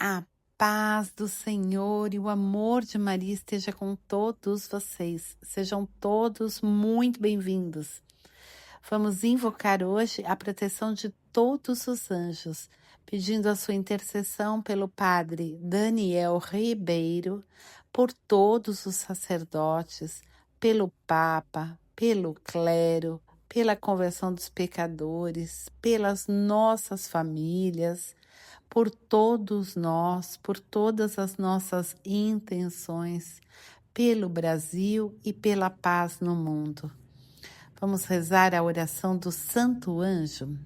A paz do Senhor e o amor de Maria esteja com todos vocês. Sejam todos muito bem-vindos. Vamos invocar hoje a proteção de todos os anjos, pedindo a sua intercessão pelo Padre Daniel Ribeiro, por todos os sacerdotes, pelo Papa, pelo clero, pela conversão dos pecadores, pelas nossas famílias, por todos nós, por todas as nossas intenções, pelo Brasil e pela paz no mundo. Vamos rezar a oração do Santo Anjo.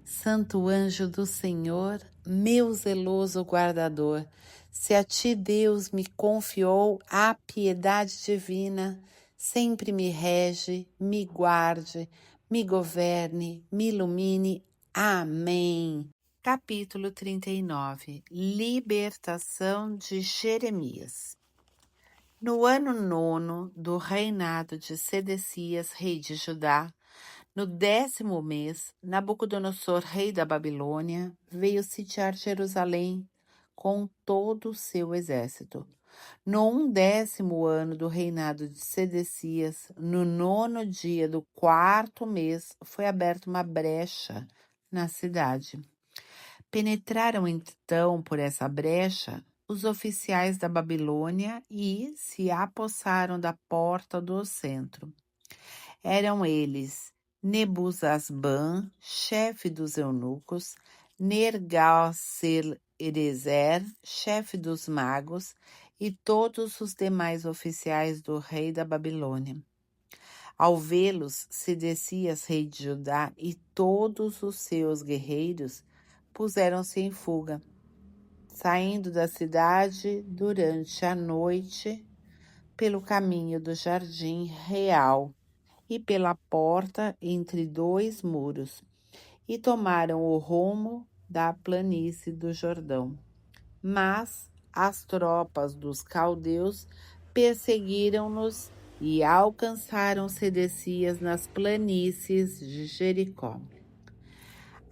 Santo Anjo do Senhor, meu zeloso guardador, se a ti Deus me confiou a piedade divina, sempre me rege, me guarde, me governe, me ilumine. Amém. Capítulo 39. Libertação de Jeremias. No ano 9 do reinado de Sedecias, rei de Judá, no 10º mês, Nabucodonosor, rei da Babilônia, veio sitiar Jerusalém com todo o seu exército. No 11º ano do reinado de Sedecias, no 9º dia do 4º mês, foi aberta uma brecha na cidade. Penetraram então por essa brecha os oficiais da Babilônia e se apossaram da porta do centro. Eram eles Nebuzasban, chefe dos eunucos, Nergal-Sarezer, chefe dos magos, e todos os demais oficiais do rei da Babilônia. Ao vê-los, Sedecias, rei de Judá, e todos os seus guerreiros puseram-se em fuga, saindo da cidade durante a noite pelo caminho do jardim real e pela porta entre dois muros, e tomaram o rumo da planície do Jordão. Mas as tropas dos caldeus perseguiram-nos e alcançaram Sedecias nas planícies de Jericó.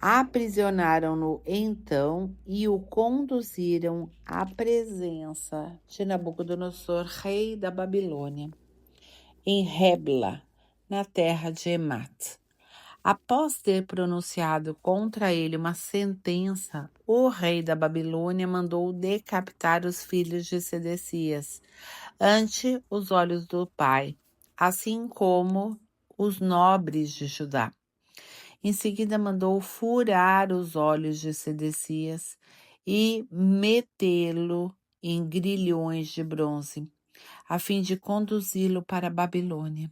Aprisionaram-no então e o conduziram à presença de Nabucodonosor, rei da Babilônia, em Ribla, na terra de Emat. Após ter pronunciado contra ele uma sentença, o rei da Babilônia mandou decapitar os filhos de Sedecias ante os olhos do pai, assim como os nobres de Judá. Em seguida mandou furar os olhos de Sedecias e metê-lo em grilhões de bronze, a fim de conduzi-lo para a Babilônia.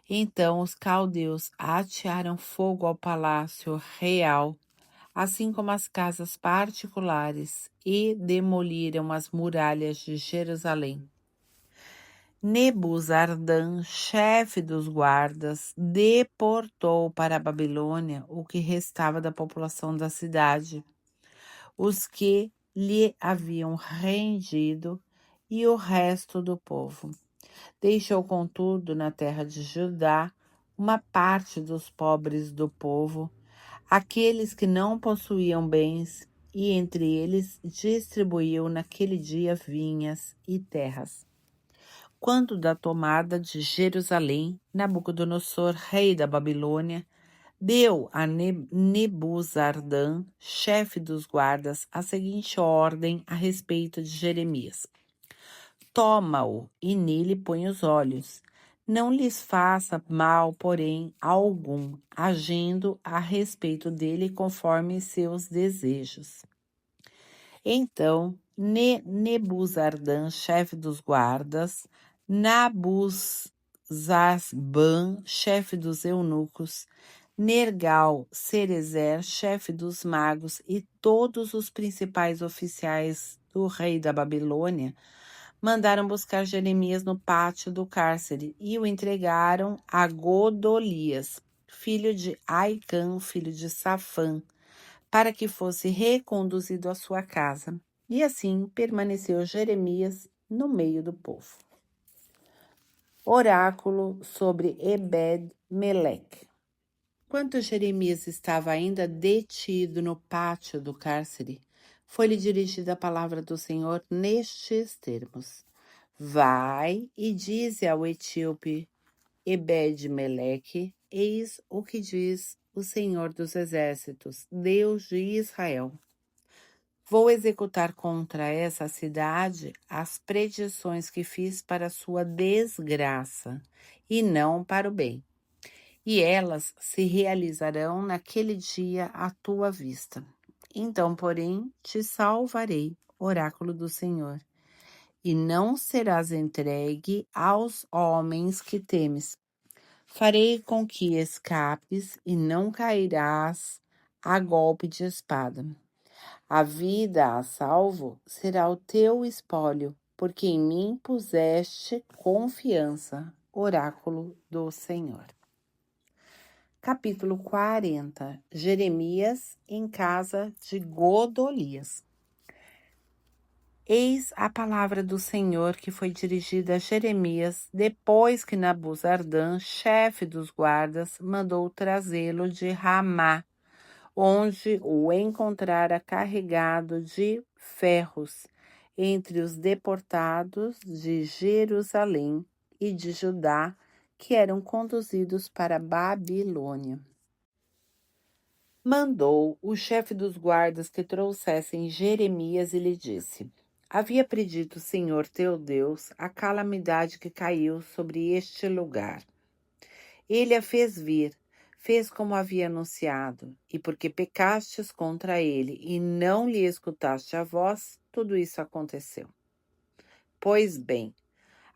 Então os caldeus atearam fogo ao palácio real, assim como as casas particulares, e demoliram as muralhas de Jerusalém. Nebuzaradan, chefe dos guardas, deportou para a Babilônia o que restava da população da cidade, os que lhe haviam rendido e o resto do povo. Deixou, contudo, na terra de Judá uma parte dos pobres do povo, aqueles que não possuíam bens, e entre eles distribuiu naquele dia vinhas e terras. Quando da tomada de Jerusalém, Nabucodonosor, rei da Babilônia, deu a Nebuzaradan, chefe dos guardas, a seguinte ordem a respeito de Jeremias: toma-o e nele põe os olhos. Não lhes faça mal, porém, algum, agindo a respeito dele conforme seus desejos. Então, Nebuzaradan, chefe dos guardas, Nabuzazban, chefe dos eunucos, Nergal-Sarezer, chefe dos magos, e todos os principais oficiais do rei da Babilônia mandaram buscar Jeremias no pátio do cárcere e o entregaram a Godolias, filho de Aicã, filho de Safã, para que fosse reconduzido à sua casa. E assim permaneceu Jeremias no meio do povo. Oráculo sobre Ebed-Meleque. Enquanto Jeremias estava ainda detido no pátio do cárcere, Foi-lhe dirigida a palavra do Senhor nestes termos: Vai e dize ao etíope Ebed-Meleque: Eis o que diz o Senhor dos Exércitos, Deus de Israel. Vou executar contra essa cidade as predições que fiz para sua desgraça, e não para o bem. E elas se realizarão naquele dia à tua vista. Então, porém, te salvarei, oráculo do Senhor, e não serás entregue aos homens que temes. Farei com que escapes e não cairás a golpe de espada. A vida a salvo será o teu espólio, porque em mim puseste confiança. Oráculo do Senhor. Capítulo 40. Jeremias em casa de Godolias. Eis a palavra do Senhor que foi dirigida a Jeremias depois que Nabuzardã, chefe dos guardas, mandou trazê-lo de Ramá, onde o encontrara carregado de ferros entre os deportados de Jerusalém e de Judá, que eram conduzidos para Babilônia. Mandou o chefe dos guardas que trouxessem Jeremias e lhe disse: Havia predito o Senhor teu Deus a calamidade que caiu sobre este lugar. Ele a fez vir, fez como havia anunciado, e porque pecastes contra ele e não lhe escutaste a voz, tudo isso aconteceu. Pois bem,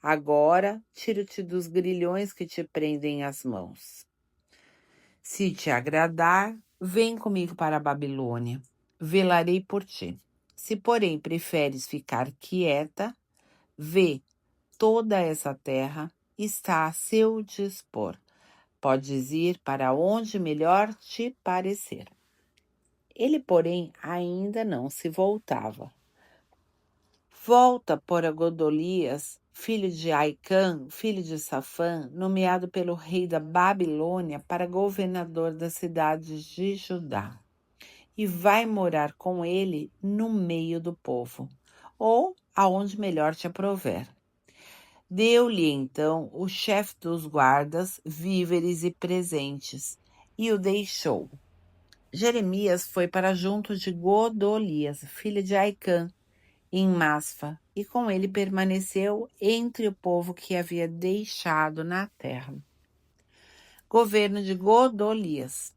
agora tiro-te dos grilhões que te prendem as mãos. Se te agradar, vem comigo para a Babilônia, velarei por ti. Se, porém, preferes ficar quieta, vê, toda essa terra está a seu dispor. Podes ir para onde melhor te parecer. Ele, porém, ainda não se voltava. Volta para Godolias, filho de Aicã, filho de Safã, nomeado pelo rei da Babilônia para governador das cidades de Judá, e vai morar com ele no meio do povo, ou aonde melhor te aprouver. Deu-lhe então o chefe dos guardas víveres e presentes, e o deixou. Jeremias foi para junto de Godolias, filho de Aicã, em Masfa, e com ele permaneceu entre o povo que havia deixado na terra. Governo de Godolias.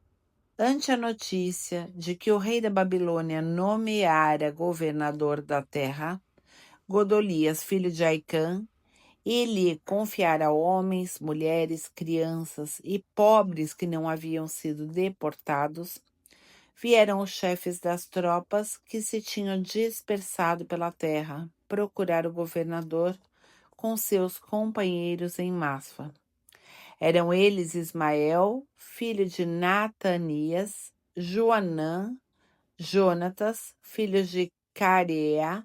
Ante a notícia de que o rei da Babilônia nomeara governador da terra, Godolias, filho de Aicã, ele confiara homens, mulheres, crianças e pobres que não haviam sido deportados. Vieram os chefes das tropas que se tinham dispersado pela terra procurar o governador com seus companheiros em Masfa. Eram eles Ismael, filho de Natanias, Joanã, Jonatas, filho de Carea,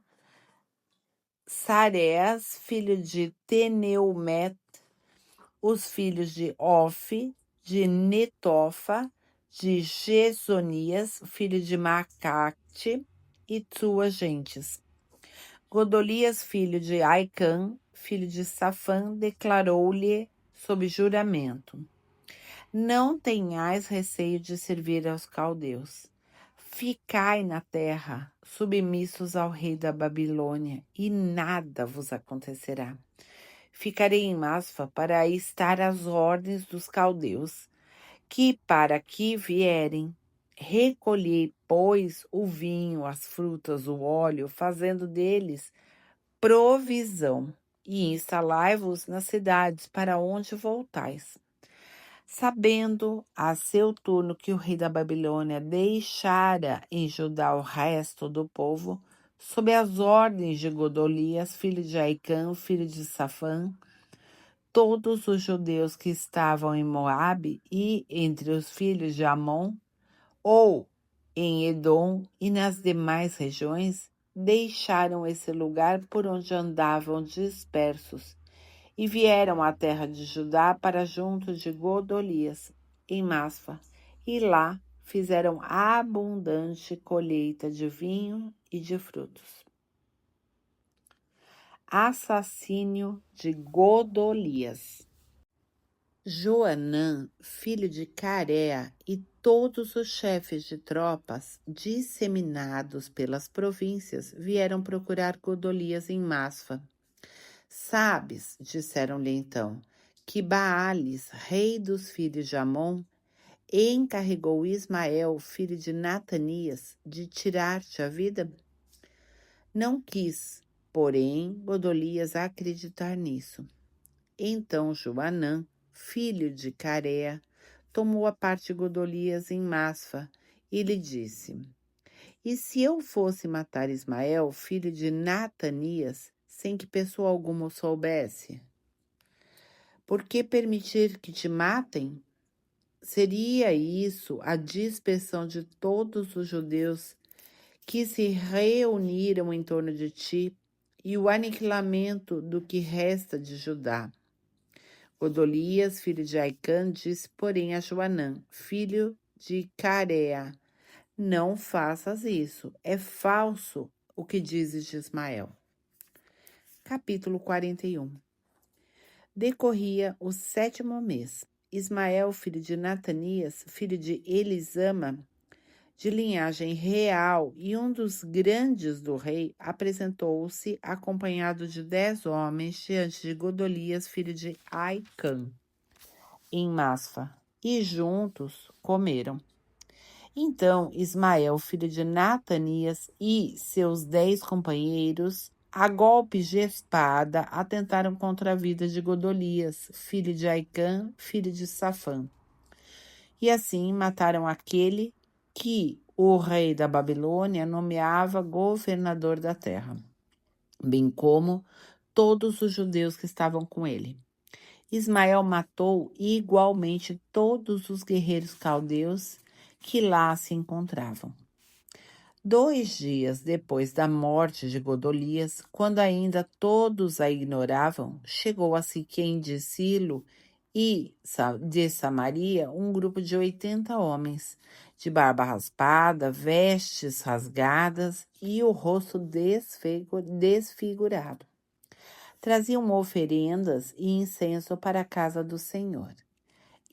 Sareas, filho de Teneumet, os filhos de Ofi, de Netofa, de Gesonias, filho de Macate, e suas gentes. Godolias, filho de Aicã, filho de Safã, declarou-lhe sob juramento: Não tenhais receio de servir aos caldeus. Ficai na terra, submissos ao rei da Babilônia, e nada vos acontecerá. Ficarei em Masfa para estar às ordens dos caldeus, que para aqui vierem. Recolhei, pois, o vinho, as frutas, o óleo, fazendo deles provisão, e instalai-vos nas cidades para onde voltais. Sabendo a seu turno que o rei da Babilônia deixara em Judá o resto do povo, sob as ordens de Godolias, filho de Aicã, filho de Safã, todos os judeus que estavam em Moabe e entre os filhos de Amon, ou em Edom e nas demais regiões, deixaram esse lugar por onde andavam dispersos e vieram à terra de Judá para junto de Godolias, em Masfa, e lá fizeram abundante colheita de vinho e de frutos. Assassínio de Godolias. Joanã, filho de Carea, e todos os chefes de tropas disseminados pelas províncias vieram procurar Godolias em Masfa. Sabes, disseram-lhe então, que Baales, rei dos filhos de Amon, encarregou Ismael, filho de Natanias, de tirar-te a vida? Não quis, porém, Godolias acreditar nisso. Então Joanã, filho de Carea, tomou a parte de Godolias em Masfa e lhe disse: E se eu fosse matar Ismael, filho de Natanias, sem que pessoa alguma o soubesse? Por que permitir que te matem? Seria isso a dispersão de todos os judeus que se reuniram em torno de ti e o aniquilamento do que resta de Judá. Godolias, filho de Aicã, disse, porém, a Joanã, filho de Carea: Não faças isso, é falso o que dizes de Ismael. Capítulo 41. Decorria o 7º mês. Ismael, filho de Natanias, filho de Elisama, de linhagem real e um dos grandes do rei, apresentou-se acompanhado de 10 homens diante de Godolias, filho de Aicã, em Masfa, e juntos comeram. Então Ismael, filho de Natanias, e seus 10 companheiros, a golpes de espada, atentaram contra a vida de Godolias, filho de Aicã, filho de Safã. E assim mataram aquele que o rei da Babilônia nomeava governador da terra, bem como todos os judeus que estavam com ele. Ismael matou igualmente todos os guerreiros caldeus que lá se encontravam. 2 dias depois da morte de Godolias, quando ainda todos a ignoravam, chegou a Siquém de Silo e de Samaria um grupo de 80 homens, de barba raspada, vestes rasgadas e o rosto desfigurado. Traziam oferendas e incenso para a casa do Senhor.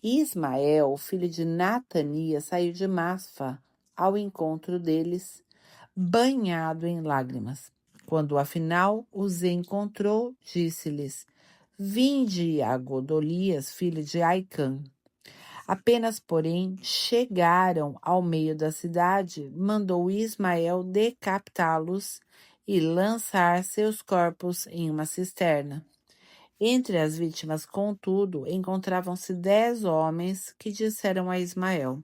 Ismael, filho de Natanias, saiu de Masfa ao encontro deles, banhado em lágrimas. Quando afinal os encontrou, disse-lhes: Vinde a Godolias, filho de Aicã. Apenas, porém, chegaram ao meio da cidade, mandou Ismael decapitá-los e lançar seus corpos em uma cisterna. Entre as vítimas, contudo, encontravam-se 10 homens que disseram a Ismael: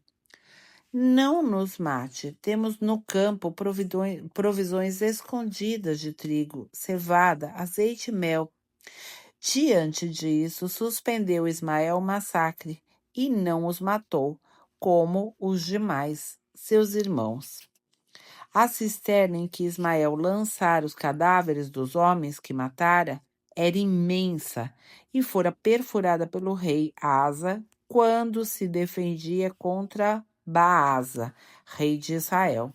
Não nos mate, temos no campo provisões escondidas de trigo, cevada, azeite e mel. Diante disso, suspendeu Ismael o massacre e não os matou, como os demais, seus irmãos. A cisterna em que Ismael lançara os cadáveres dos homens que matara era imensa e fora perfurada pelo rei Asa quando se defendia contra Baasa, rei de Israel.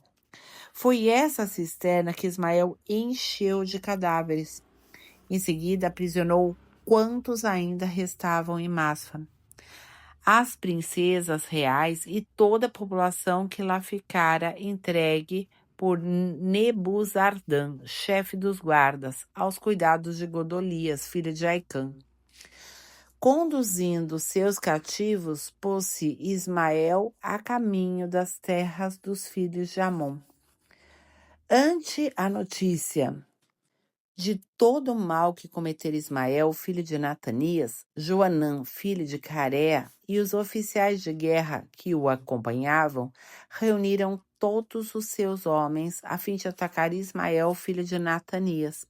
Foi essa cisterna que Ismael encheu de cadáveres. Em seguida, aprisionou quantos ainda restavam em Masfa, as princesas reais e toda a população que lá ficara entregue por Nebuzardã, chefe dos guardas, aos cuidados de Godolias, filha de Aicã. Conduzindo seus cativos, pôs-se Ismael a caminho das terras dos filhos de Amon. Ante a notícia de todo o mal que cometera Ismael, filho de Natanias, Joanã, filho de Carea, e os oficiais de guerra que o acompanhavam, reuniram todos os seus homens a fim de atacar Ismael, filho de Natanias.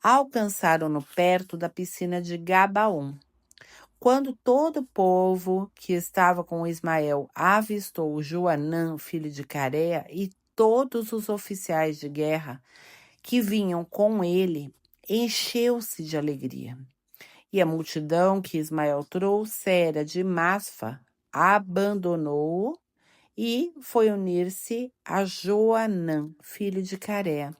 Alcançaram-no perto da piscina de Gabaon. Quando todo o povo que estava com Ismael avistou Joanã, filho de Carea, e todos os oficiais de guerra que vinham com ele, encheu-se de alegria. E a multidão que Ismael trouxera de Masfa abandonou-o e foi unir-se a Joanã, filho de Careia.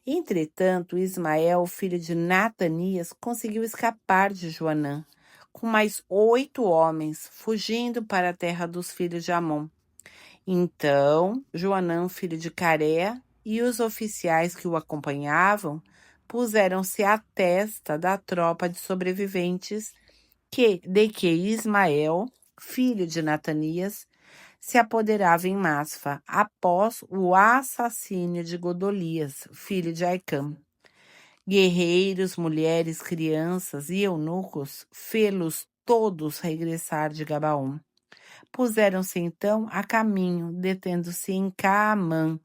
Entretanto, Ismael, filho de Natanias, conseguiu escapar de Joanã, com mais 8 homens, fugindo para a terra dos filhos de Amon. Então, Joanã, filho de Careia, e os oficiais que o acompanhavam puseram-se à testa da tropa de sobreviventes de que Ismael, filho de Natanias, se apoderava em Masfa, após o assassínio de Godolias, filho de Aicam. Guerreiros, mulheres, crianças e eunucos, fê-los todos regressar de Gabaon. Puseram-se então a caminho, detendo-se em Caamã,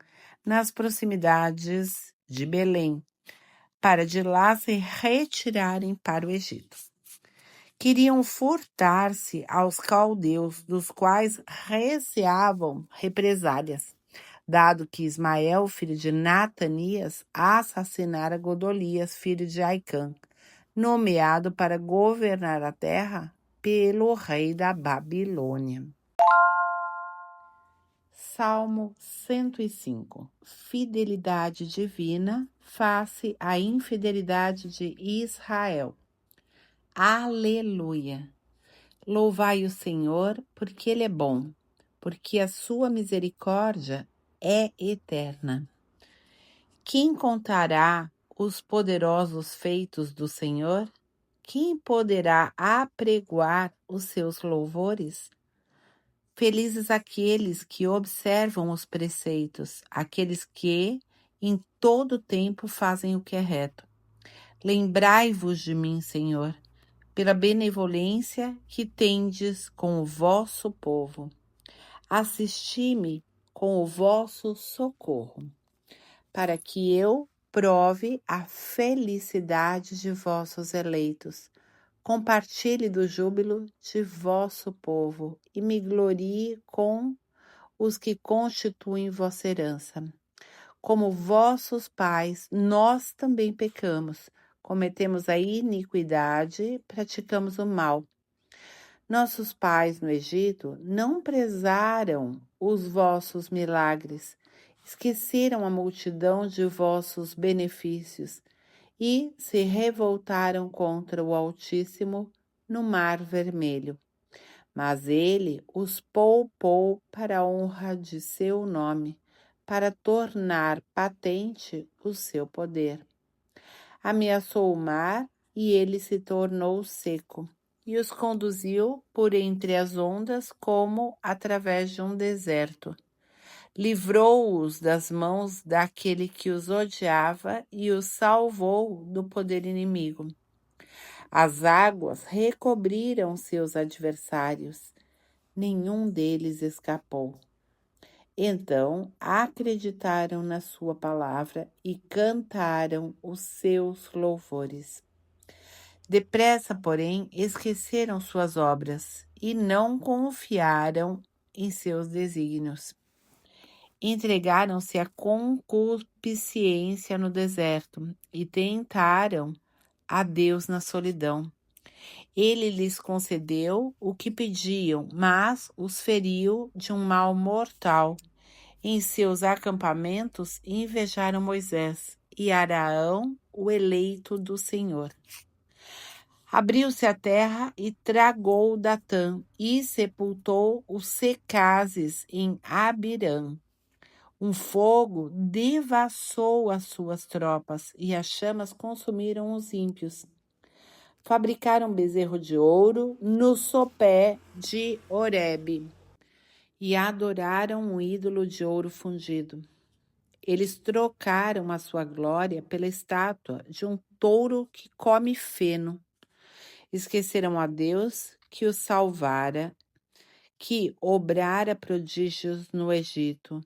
nas proximidades de Belém, para de lá se retirarem para o Egito. Queriam furtar-se aos caldeus, dos quais receavam represálias, dado que Ismael, filho de Natanias, assassinara Godolias, filho de Aicam, nomeado para governar a terra pelo rei da Babilônia. Salmo 105. Fidelidade divina face à infidelidade de Israel. Aleluia! Louvai o Senhor, porque Ele é bom, porque a sua misericórdia é eterna. Quem contará os poderosos feitos do Senhor? Quem poderá apregoar os seus louvores? Felizes aqueles que observam os preceitos, aqueles que em todo tempo fazem o que é reto. Lembrai-vos de mim, Senhor, pela benevolência que tendes com o vosso povo. Assisti-me com o vosso socorro, para que eu prove a felicidade de vossos eleitos. Compartilhe do júbilo de vosso povo e me glorie com os que constituem vossa herança. Como vossos pais, nós também pecamos, cometemos a iniquidade, praticamos o mal. Nossos pais no Egito não prezaram os vossos milagres, esqueceram a multidão de vossos benefícios e se revoltaram contra o Altíssimo no Mar Vermelho. Mas ele os poupou para a honra de seu nome, para tornar patente o seu poder. Ameaçou o mar e ele se tornou seco, e os conduziu por entre as ondas como através de um deserto. Livrou-os das mãos daquele que os odiava e os salvou do poder inimigo. As águas recobriram seus adversários, nenhum deles escapou. Então acreditaram na sua palavra e cantaram os seus louvores. Depressa, porém, esqueceram suas obras e não confiaram em seus desígnios. Entregaram-se à concupiscência no deserto e tentaram a Deus na solidão. Ele lhes concedeu o que pediam, mas os feriu de um mal mortal. Em seus acampamentos invejaram Moisés e Araão, o eleito do Senhor. Abriu-se a terra e tragou Datã e sepultou os secazes em Abirã. Um fogo devassou as suas tropas e as chamas consumiram os ímpios. Fabricaram bezerro de ouro no sopé de Horebe e adoraram um ídolo de ouro fundido. Eles trocaram a sua glória pela estátua de um touro que come feno. Esqueceram a Deus que os salvara, que obrara prodígios no Egito,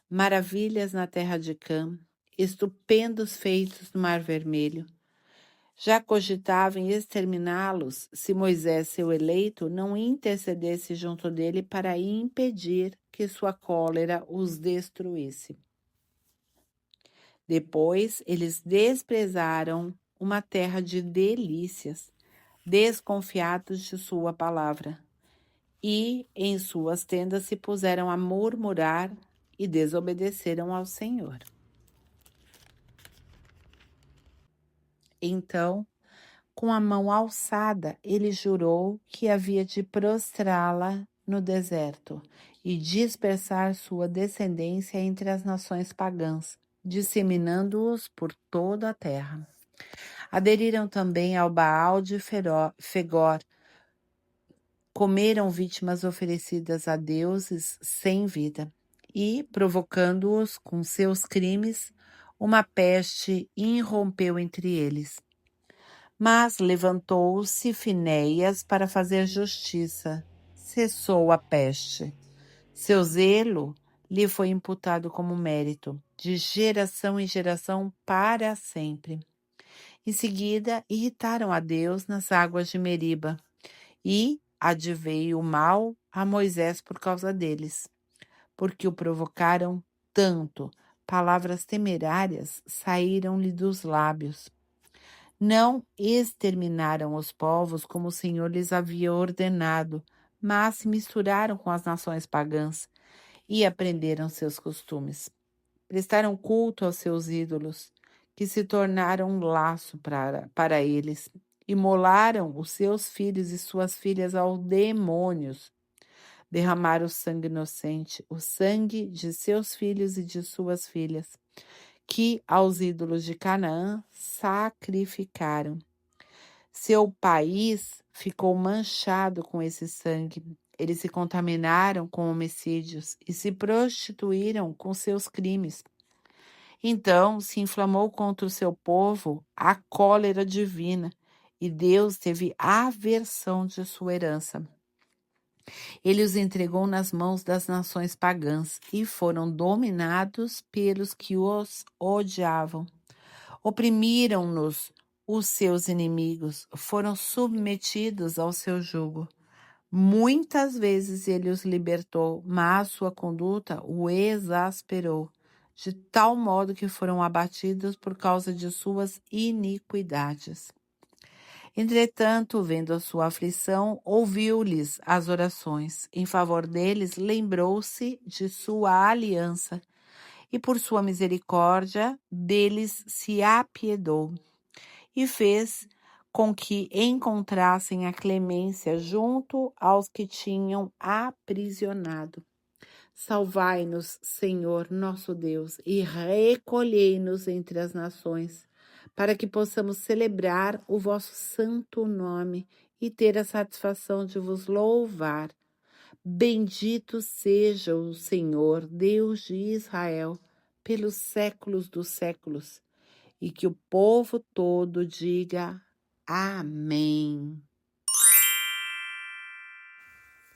maravilhas na terra de Cã, estupendos feitos no Mar Vermelho. Já cogitava em exterminá-los se Moisés, seu eleito, não intercedesse junto dele para impedir que sua cólera os destruísse. Depois eles desprezaram uma terra de delícias, desconfiados de sua palavra. e em suas tendas se puseram a murmurar e desobedeceram ao Senhor. Então, com a mão alçada, ele jurou que havia de prostrá-la no deserto e dispersar sua descendência entre as nações pagãs, disseminando-os por toda a terra. Aderiram também ao Baal de Fegor, comeram vítimas oferecidas a deuses sem vida e, provocando-os com seus crimes, uma peste irrompeu entre eles. Mas levantou-se Finéias para fazer justiça. Cessou a peste. Seu zelo lhe foi imputado como mérito, de geração em geração para sempre. Em seguida, irritaram a Deus nas águas de Meriba, e adveio o mal a Moisés por causa deles, porque o provocaram tanto, palavras temerárias saíram-lhe dos lábios. Não exterminaram os povos como o Senhor lhes havia ordenado, mas se misturaram com as nações pagãs e aprenderam seus costumes. Prestaram culto aos seus ídolos, que se tornaram um laço para eles. Imolaram os seus filhos e suas filhas aos demônios. Derramaram sangue inocente, o sangue de seus filhos e de suas filhas, que aos ídolos de Canaã sacrificaram. Seu país ficou manchado com esse sangue. Eles se contaminaram com homicídios e se prostituíram com seus crimes. Então se inflamou contra o seu povo a cólera divina, e Deus teve aversão de sua herança. Ele os entregou nas mãos das nações pagãs e foram dominados pelos que os odiavam. Oprimiram-nos os seus inimigos, foram submetidos ao seu jugo. Muitas vezes ele os libertou, mas sua conduta o exasperou, de tal modo que foram abatidos por causa de suas iniquidades. Entretanto, vendo a sua aflição, ouviu-lhes as orações. Em favor deles, lembrou-se de sua aliança, e por sua misericórdia deles se apiedou, e fez com que encontrassem a clemência junto aos que tinham aprisionado. Salvai-nos, Senhor, nosso Deus, e recolhei-nos entre as nações, para que possamos celebrar o vosso santo nome e ter a satisfação de vos louvar. Bendito seja o Senhor, Deus de Israel, pelos séculos dos séculos. E que o povo todo diga amém.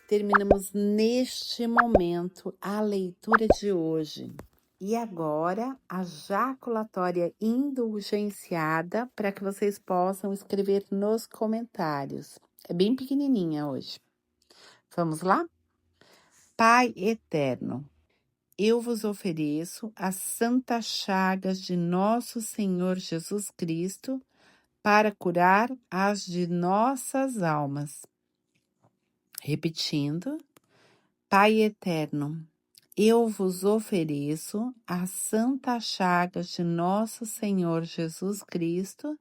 Terminamos neste momento a leitura de hoje. E agora a jaculatória indulgenciada para que vocês possam escrever nos comentários. É bem pequenininha hoje. Vamos lá? Pai eterno, eu vos ofereço as santas chagas de nosso Senhor Jesus Cristo para curar as de nossas almas. Repetindo, Pai eterno, eu vos ofereço as santas chagas de nosso Senhor Jesus Cristo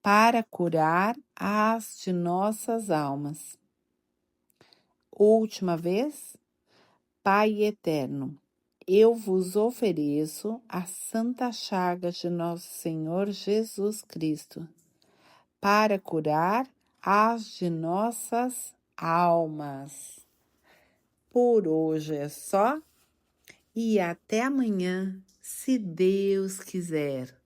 para curar as de nossas almas. Última vez, Pai eterno, eu vos ofereço as santas chagas de nosso Senhor Jesus Cristo para curar as de nossas almas. Por hoje é só e até amanhã, se Deus quiser.